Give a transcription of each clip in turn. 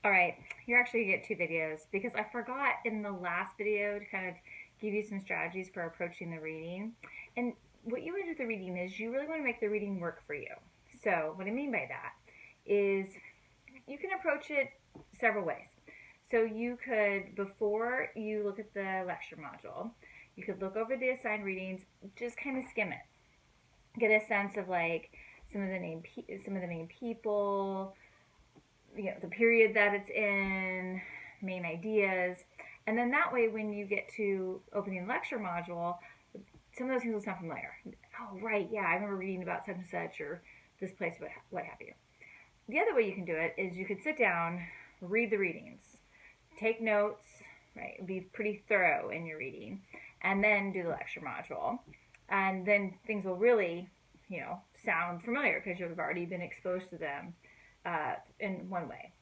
All right, you're actually gonna get two videos because I forgot in the last video to kind of give you some strategies for approaching the reading. And what you want to do with the reading is you really want to make the reading work for you. So what I mean by that is you can approach it several ways. So you could, before you look at the lecture module, you could look over the assigned readings, just kind of skim it, get a sense of like some of the main people, the period that it's in, main ideas, and then that way when you get to opening lecture module, some of those things will sound familiar. Oh, right, yeah, I remember reading about such and such or this place, what have you. The other way you can do it is you could sit down, read the readings, take notes, right? Be pretty thorough in your reading, and then do the lecture module. And then things will really, sound familiar because you've already been exposed to them in one way.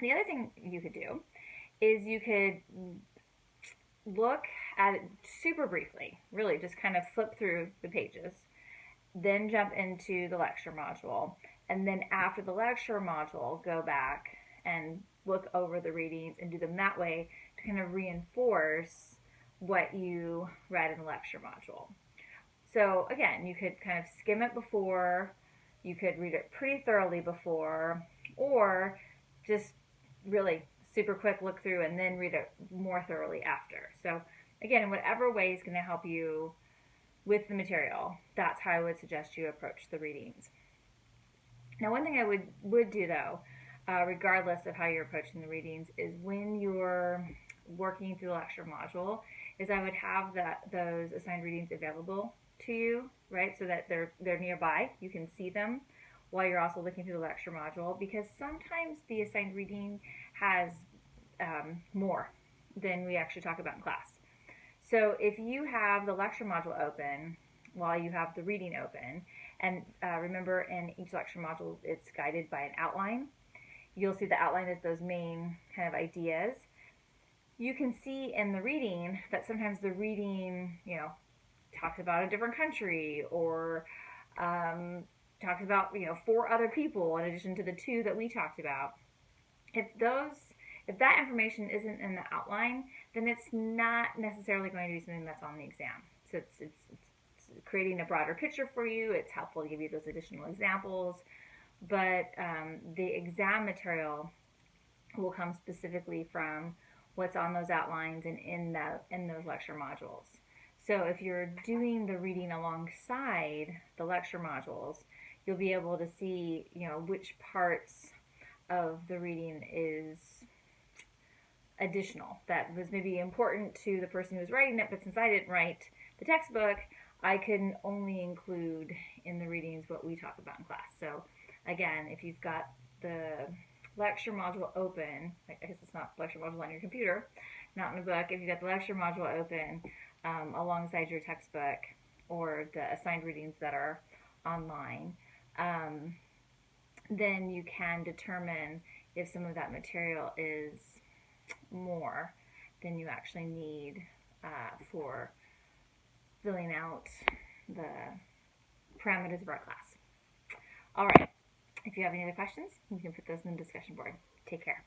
The other thing you could do is you could look at it super briefly, really just kind of flip through the pages, then jump into the lecture module, and then after the lecture module, go back and look over the readings and do them that way to kind of reinforce what you read in the lecture module. So again, you could kind of skim it before, you could read it pretty thoroughly before, or just really super quick look through and then read it more thoroughly after. So again, whatever way is going to help you with the material, that's how I would suggest you approach the readings. Now, one thing I would do though, regardless of how you're approaching the readings, is when you're working through the lecture module, is I would have those assigned readings available to you, right? So that they're nearby, you can see them while you're also looking through the lecture module, because sometimes the assigned reading has more than we actually talk about in class. So if you have the lecture module open while you have the reading open, and remember in each lecture module it's guided by an outline, you'll see the outline is those main kind of ideas. You can see in the reading that sometimes the reading, talks about a different country or talks about, four other people in addition to the two that we talked about. If that information isn't in the outline, then it's not necessarily going to be something that's on the exam. So it's creating a broader picture for you. It's helpful to give you those additional examples, but the exam material will come specifically from what's on those outlines and in those lecture modules. So if you're doing the reading alongside the lecture modules, you'll be able to see, which parts of the reading is additional that was maybe important to the person who was writing it, but since I didn't write the textbook, I can only include in the readings what we talk about in class. So again, if you've got the lecture module open, I guess it's not lecture module on your computer, not in a book, if you've got the lecture module open alongside your textbook or the assigned readings that are online, then you can determine if some of that material is more than you actually need for filling out the parameters of our class. All right. If you have any other questions, you can put those in the discussion board. Take care.